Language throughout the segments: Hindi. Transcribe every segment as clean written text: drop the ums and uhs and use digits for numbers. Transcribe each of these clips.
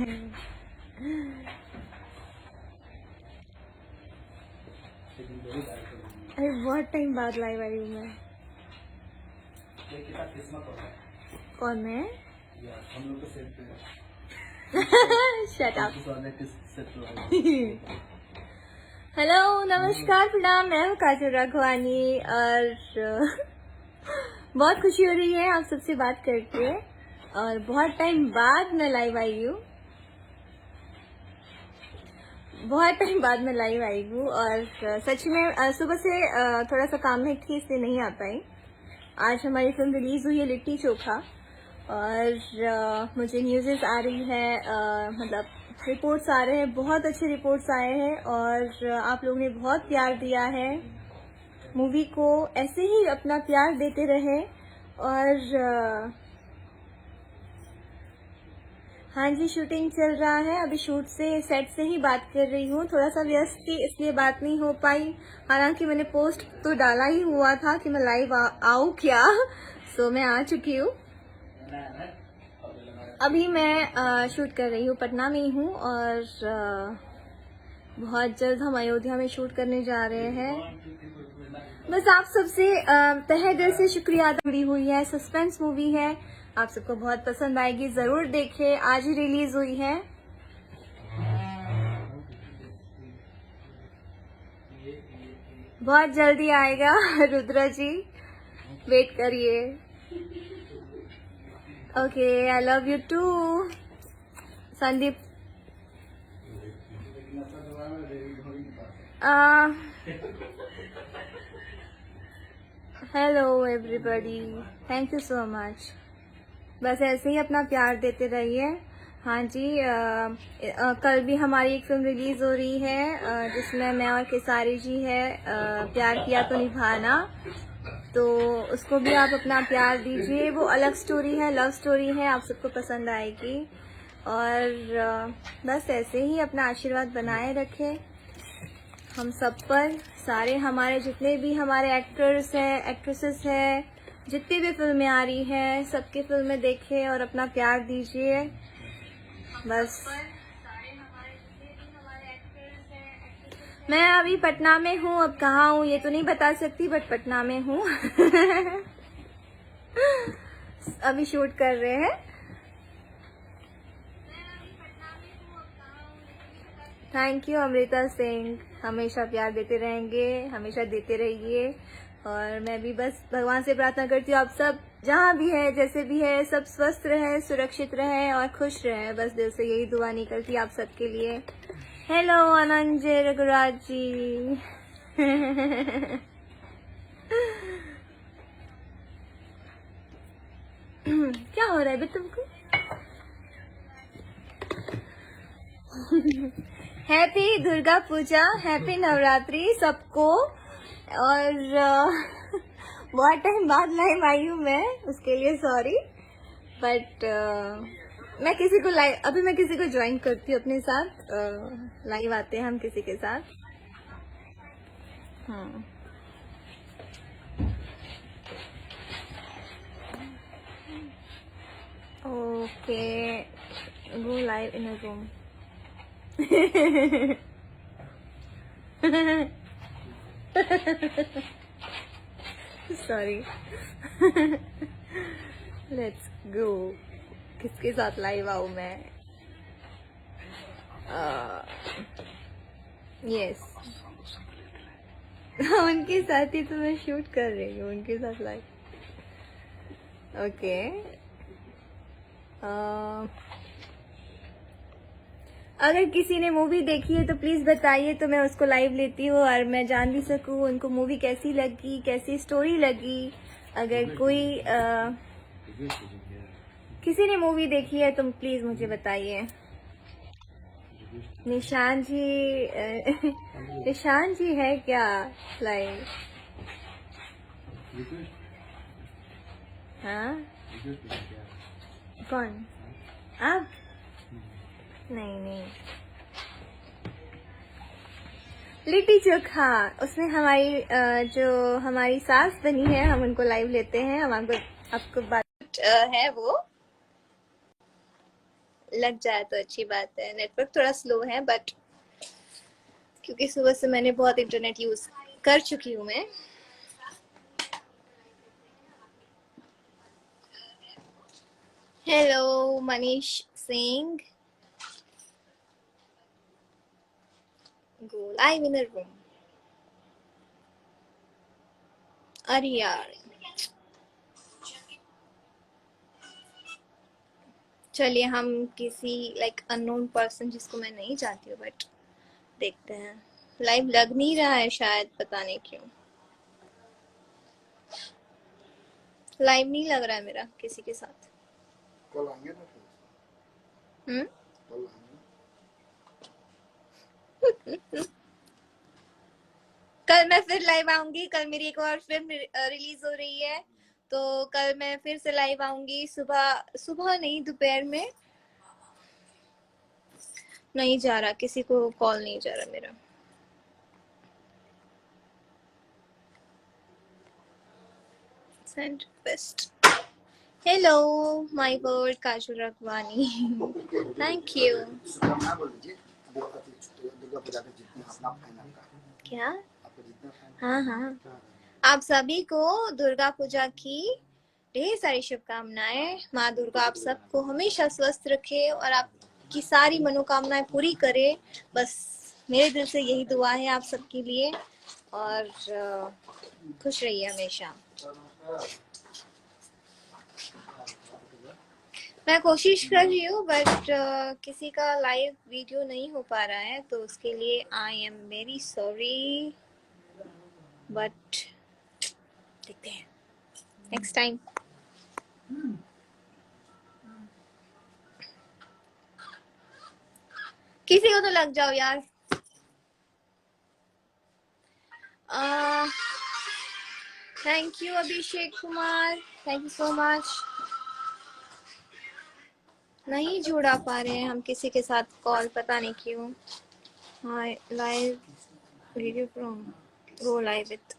अरे बहुत टाइम बाद लाइव आई हूँ मैं। कौन मैं? हम लोग सेट पे शट अप। हेलो, नमस्कार, प्रणाम। मैं हूँ काजल राघवानी और बहुत खुशी हो रही है आप सबसे बात करके और बहुत टाइम बाद मैं लाइव आई हूँ। और सच में सुबह से थोड़ा सा काम में थी इसलिए नहीं आ पाई। आज हमारी फिल्म रिलीज हुई है लिट्टी चोखा और मुझे न्यूज़ आ रही है, मतलब रिपोर्ट्स आ रहे हैं, बहुत अच्छे रिपोर्ट्स आए हैं और आप लोगों ने बहुत प्यार दिया है मूवी को। ऐसे ही अपना प्यार देते रहे और हाँ जी, शूटिंग चल रहा है। अभी सेट से ही बात कर रही हूँ। थोड़ा सा व्यस्त थी इसलिए बात नहीं हो पाई। हालांकि मैंने पोस्ट तो डाला ही हुआ था कि मैं लाइव आऊँ क्या। सो मैं आ चुकी हूँ। अभी मैं शूट कर रही हूँ, पटना में ही हूँ और बहुत जल्द हम अयोध्या में शूट करने जा रहे हैं। बस आप सबसे तहे दिल से शुक्रिया अदा जुड़ी हुई है। सस्पेंस मूवी है, आप सबको बहुत पसंद आएगी, जरूर देखें। आज ही रिलीज हुई है। बहुत जल्दी आएगा रुद्रा जी, वेट करिए। Okay, I love you too Sandeep. Hello everybody, thank you so much. बस ऐसे ही अपना प्यार देते रहिए। हाँ जी, कल भी हमारी एक फिल्म रिलीज हो रही है जिसमें मैं और केसारी जी है, प्यार किया तो निभाना। तो उसको भी आप अपना प्यार दीजिए। वो अलग स्टोरी है, लव स्टोरी है, आप सबको पसंद आएगी। और बस ऐसे ही अपना आशीर्वाद बनाए रखें हम सब पर। सारे हमारे जितने भी हमारे एक्टर्स हैं, एक्ट्रेसेस हैं, जितनी भी फिल्में आ रही हैं, सबकी फिल्में देखें और अपना प्यार दीजिए। बस मैं अभी पटना में हूँ, अब कहाँ हूँ ये तो नहीं बता सकती, बट पटना में हूँ। अभी शूट कर रहे हैं। थैंक यू अमृता सिंह, हमेशा प्यार देते रहेंगे, हमेशा देते रहिए। और मैं भी बस भगवान से प्रार्थना करती हूँ आप सब जहाँ भी है, जैसे भी है, सब स्वस्थ रहे, सुरक्षित रहे और खुश रहे। बस दिल से यही दुआ निकलती है आप सबके लिए। हेलो अनंजय रघुराज जी। क्या हो रहा है बे तुमको? हैप्पी दुर्गा पूजा, हैप्पी नवरात्रि सबको। और बहुत टाइम बाद लाइव आई हूँ मैं, उसके लिए सॉरी। बट मैं किसी को ज्वाइन करती हूँ अपने साथ। लाइव आते हैं हम किसी के साथ। Okay, go live in a room. Sorry. Let's go. किसके साथ लाइव आऊँ मैं? यस, उनके साथ ही तो मैं शूट कर रही हूँ, उनके साथ लाइव। ओके, अगर किसी ने मूवी देखी है तो प्लीज बताइए, तो मैं उसको लाइव लेती हूँ और मैं जान भी सकूँ उनको मूवी कैसी लगी, कैसी स्टोरी लगी। अगर कोई किसी ने मूवी देखी है तो प्लीज मुझे बताइए। निशान जी, निशान जी है क्या लाइव? हाँ, कौन? आप? नहीं, लिट्टी चोखा, उसमें हमारी जो हमारी सास बनी है, हम उनको लाइव लेते हैं। हम आपको बात है वो लग जाए तो अच्छी बात है। नेटवर्क थोड़ा स्लो है बट क्योंकि सुबह से मैंने बहुत इंटरनेट यूज कर चुकी हूँ मैं। Hello Manish Singh, go live in room. अरे यार चलिए हम किसी लाइक अननोन पर्सन जिसको मैं नहीं जानती हूँ बट देखते हैं। लाइव लग नहीं रहा है शायद, पता नहीं क्यों लाइव नहीं लग रहा है मेरा किसी के साथ। कल आएंगे ना हम्म कल आएंगे। कल मैं फिर लाइव आऊंगी। कल मेरी एक और फिल्म रिलीज हो रही है तो कल मैं फिर से लाइव आऊंगी। सुबह सुबह नहीं, दोपहर में। नहीं जा रहा, किसी को कॉल नहीं जा रहा मेरा। Send best. Hello my word काजू रखवानी। Thank you. शुभकामनाएं बोल दीजिए दुर्गा पूजा के जितने अपना फाइनल का क्या? आपका जितना फाइनल। हाँ हाँ, आप सभी को दुर्गा पूजा की ढेर सारी शुभकामनाएं। माँ दुर्गा आप सबको हमेशा स्वस्थ रखे और आपकी सारी मनोकामनाएं पूरी करे। बस मेरे दिल से यही दुआ है आप सबके लिए और खुश रहिए हमेशा। मैं कोशिश कर रही हूँ बट किसी का लाइव वीडियो नहीं हो पा रहा है तो उसके लिए I am very sorry but देखते हैं नेक्स्ट टाइम। किसी को तो लग जाओ यार। Thank you Abhishek Kumar, thank you so much. नहीं जुड़ा पा रहे हैं हम किसी के साथ कॉल, पता नहीं क्यों। Hi live video from go live with,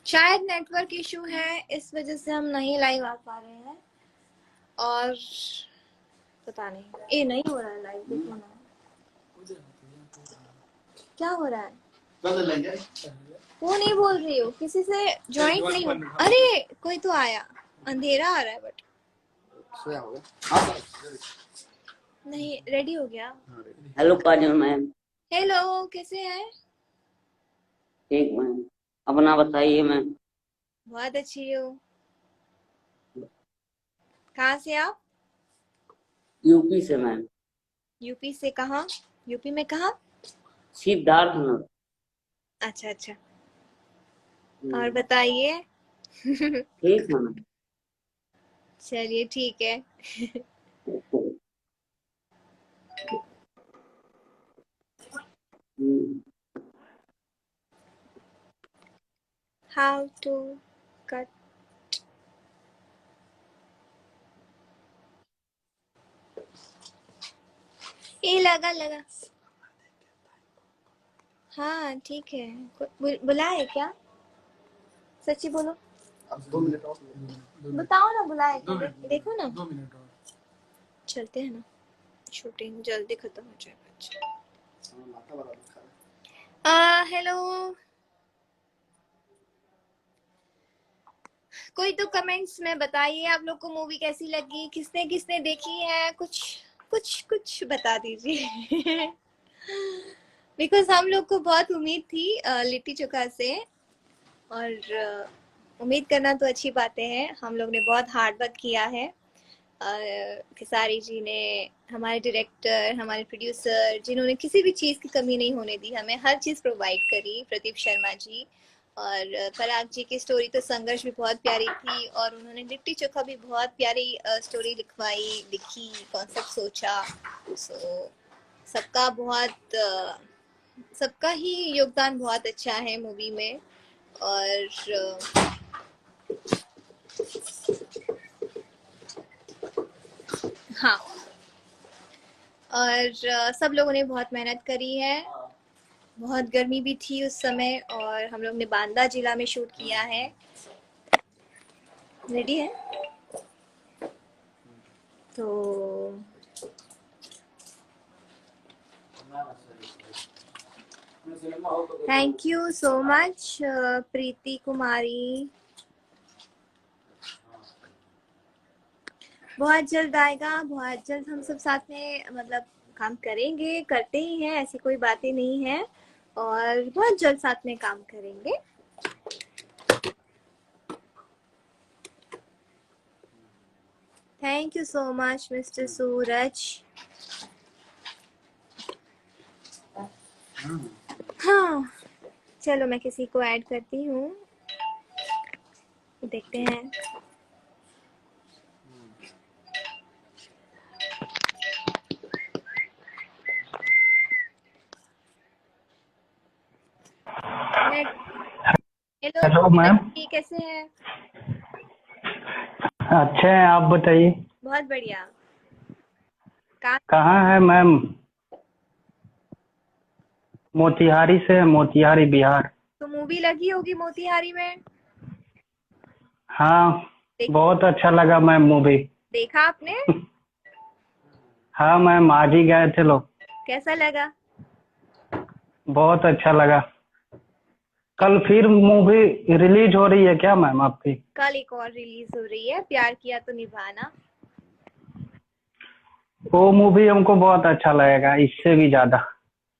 शायद नेटवर्क इशू है इस वजह से हम नहीं लाइव आ पा रहे हैं और पता नहीं। ये नहीं हो रहा है लाइव, देखो ना क्या हो रहा है। कल लेंगे वो नहीं बोल रही हूँ, किसी से ज्वाइंट नहीं हो। अरे कोई तो आया, अंधेरा आ रहा है बट सोया हो गया। हाँ सर नहीं रेडी हो गया। हेलो काजल मैम। हेलो कैसे हैं? ठीक मैम, अपना बताइए मैम। बहुत अच्छी हो। कहाँ से आप? यूपी से मैम। यूपी से कहाँ? यूपी में कहाँ? सिद्धार्थनगर। अच्छा अच्छा, और बताइए। ठीक है मैम। चलिए ठीक है। How to cut. ये लगा लगा। हाँ ठीक है। बुलाए क्या? सच्ची बोलो। अब 2 मिनट और बताओ ना बुलाए क्या? देखो ना, 2 मिनट और चलते हैं ना, शूटिंग जल्दी खत्म हो जाएगा। माथा बड़ा दुखा है। हेलो, कोई तो कमेंट्स में बताइए आप लोग को मूवी कैसी लगी, किसने किसने देखी है, कुछ कुछ कुछ बता दीजिए। बिकॉज हम लोग को बहुत उम्मीद थी लिट्टी चोखा से और उम्मीद करना तो अच्छी बातें हैं। हम लोग ने बहुत हार्ड वर्क किया है। खेसारी जी ने, हमारे डायरेक्टर, हमारे प्रोड्यूसर, जिन्होंने किसी भी चीज़ की कमी नहीं होने दी, हमें हर चीज़ प्रोवाइड करी, प्रदीप शर्मा जी। और पराग जी की स्टोरी तो संघर्ष भी बहुत प्यारी थी और उन्होंने लिट्टी चोखा भी बहुत प्यारी स्टोरी लिखवाई, लिखी, कॉन्सेप्ट सोचा। सो सबका बहुत सबका ही योगदान बहुत अच्छा है मूवी में। और हाँ, और सब लोगों ने बहुत मेहनत करी है। बहुत गर्मी भी थी उस समय और हम लोग ने बांदा जिला में शूट किया है। रेडी है? तो थैंक यू सो मच प्रीति कुमारी। बहुत जल्द आएगा, बहुत जल्द हम सब साथ में मतलब काम करेंगे, करते ही हैं, ऐसी कोई बातें नहीं है, और बहुत जल्द साथ में काम करेंगे। Thank you so much mister Suraj. हाँ, चलो मैं किसी को ऐड करती हूँ, देखते हैं। Hello ma'am. कैसे हैं? अच्छे हैं, आप बताइए। बहुत बढ़िया। कहाँ है मैम? मोतिहारी से है, मोतिहारी बिहार। तो मूवी लगी होगी मोतिहारी में? हाँ, बहुत अच्छा लगा मैम मूवी। देखा आपने? हाँ मैम, आज ही गए थे लोग। कैसा लगा? बहुत अच्छा लगा। कल फिर मूवी रिलीज हो रही है क्या मैम आपकी? कल एक और रिलीज हो रही है, प्यार किया तो निभाना। वो मूवी हमको बहुत अच्छा लगेगा, इससे भी ज्यादा।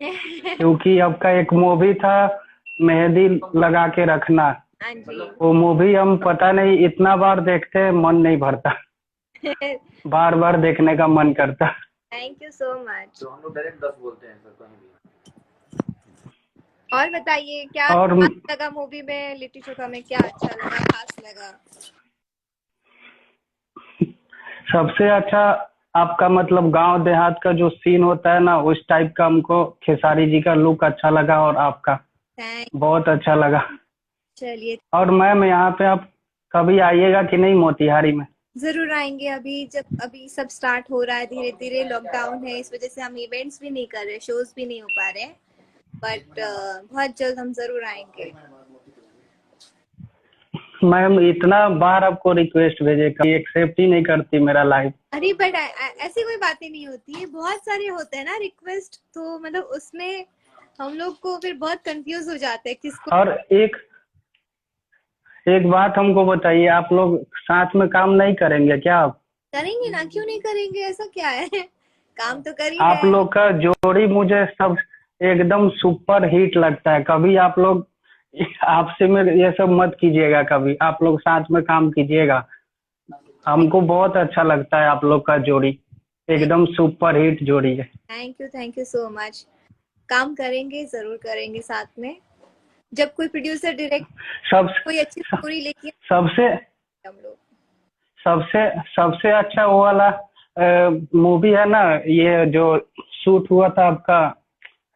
क्योंकि आपका एक मूवी था मेहंदी लगा के रखना। हाँ जी। वो मूवी हम पता नहीं इतना बार देखते हैं, मन नहीं भरता। बार बार देखने का मन करता। Thank you so much. तो हम लोग डायरेक्ट 10 बोलते हैं सर कहीं भी। और बताइए क्या और अच्छा लगा मूवी में, लिट्टी चोखा में क्या अच्छा लगा, खास लगा? सबसे अच्छा आपका मतलब गांव देहात का जो सीन होता है ना, उस टाइप का हमको खेसारी जी का लुक अच्छा लगा और आपका बहुत अच्छा लगा। चलिए, और मैम यहाँ पे आप कभी आइएगा कि नहीं मोतिहारी में? जरूर आएंगे। अभी सब स्टार्ट हो रहा है धीरे धीरे, लॉकडाउन है इस वजह से हम इवेंट्स भी नहीं कर रहे, शोज भी नहीं हो पा रहे, बट बहुत जल्द हम जरूर आएंगे। मैम इतना बार आपको रिक्वेस्ट भेजे, कभी एक्सेप्ट ही नहीं करती मेरा लाइव। अरे बट ऐसी कोई बातें नहीं होती है, बहुत सारे होते हैं ना रिक्वेस्ट, तो मतलब उसमें हम लोग को फिर बहुत कंफ्यूज हो जाते हैं किसको। और एक बात हमको बताइए, आप लोग साथ में काम नहीं करेंगे क्या? आप करेंगे ना, क्यों नहीं करेंगे, ऐसा क्या है? काम तो कर ही आप रहे हैं। लोग का जोड़ी मुझे सब एकदम सुपर हिट लगता है। कभी आप लोग आपसे में ये सब मत कीजिएगा, कभी आप लोग साथ में काम कीजिएगा। हमको बहुत अच्छा लगता है आप लोग का जोड़ी, एकदम सुपर हिट जोड़ी है। Thank you so much. काम करेंगे, जरूर करेंगे साथ में, जब कोई प्रोड्यूसर डायरेक्ट सब कोई अच्छी स्टोरी लेके सबसे हम लोग। सबसे सबसे अच्छा वो वाला मूवी है ना, ये जो शूट हुआ था आपका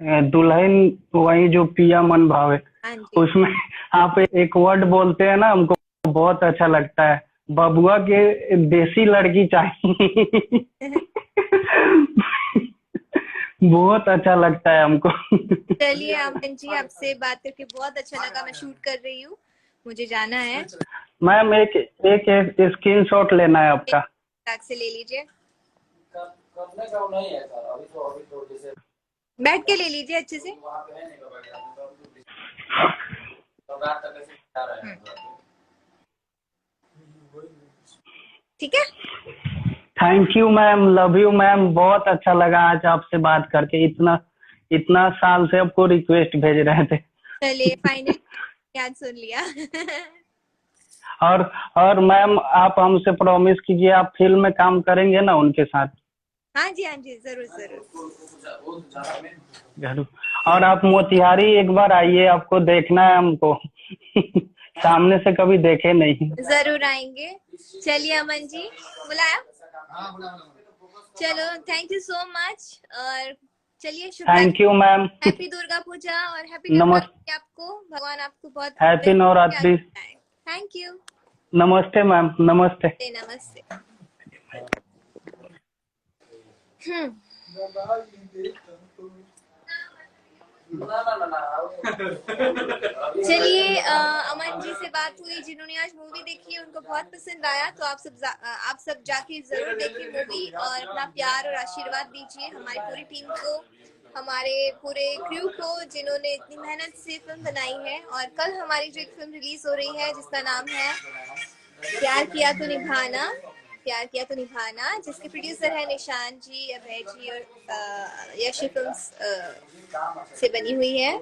दुल्हन वही जो पिया मन भावे, हाँ जी। उसमें आप एक वर्ड बोलते हैं ना, हमको बहुत अच्छा लगता है, बबुआ के देसी लड़की चाहिए। बहुत अच्छा लगता है हमको। चलिए अमन जी, आपसे बात करके बहुत अच्छा लगा। मैं शूट कर रही हूँ, मुझे जाना है। मैम एक स्क्रीन शॉट लेना है आपका। बैग से ले लीजिए, करने का नहीं है सर, अभी तो जैसे बैठ के ले लीजिए अच्छे से। वहाँ पे है नहीं तो रात तक ऐसे जा रहे हैं। ठीक है, thank you ma'am, love you ma'am. बहुत अच्छा लगा आज आपसे बात करके, इतना इतना साल से आपको रिक्वेस्ट भेज रहे थे। चलिए फाइनली याद सुन लिया। और मैम आप हमसे प्रॉमिस कीजिए, आप फिल्म में काम करेंगे ना उनके साथ? हाँ जी जरूर जरूर। जरूर। और आप मोतिहारी एक बार आइए, आपको देखना है हमको। सामने से कभी देखे नहीं। जरूर आएंगे। चलिए अमन जी, बुलाया? चलो, थैंक यू सो मच। और चलिए, शुभ thank you ma'am. Happy Durga Puja और हैप्पी नमस्ते। नवरात्रि आपको, भगवान आपको बहुत हैप्पी नवरात्रि। Thank you. नमस्ते मैम, नमस्ते। नमस्ते। चलिए अमन जी से बात हुई जिन्होंने आज मूवी देखी है, उनको बहुत पसंद आया, तो आप सब जाके जरूर देखिए मूवी और अपना प्यार और आशीर्वाद दीजिए हमारी पूरी टीम को, हमारे पूरे क्रू को जिन्होंने इतनी मेहनत से फिल्म बनाई है। और कल हमारी जो एक फिल्म रिलीज हो रही है जिसका नाम है प्यार किया तो निभाना, प्यार किया तो निभाना, जिसके प्रोड्यूसर है निशान जी, अभय जी और यशी फिल्म्स से बनी हुई है।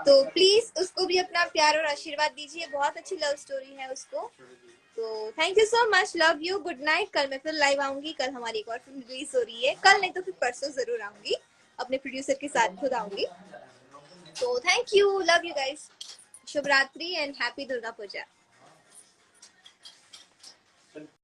तो प्लीज उसको भी अपना प्यार और आशीर्वाद दीजिए, बहुत अच्छी लव स्टोरी है उसको। तो thank you so much, love you, good night. कल मैं फिर लाइव आऊंगी, कल हमारी एक और फिल्म रिलीज हो रही है, कल नहीं तो फिर परसों जरूर आऊंगी, अपने प्रोड्यूसर के साथ खुद आऊंगी। तो thank you, love you guys, शुभ रात्रि एंड हैप्पी दुर्गा पूजा।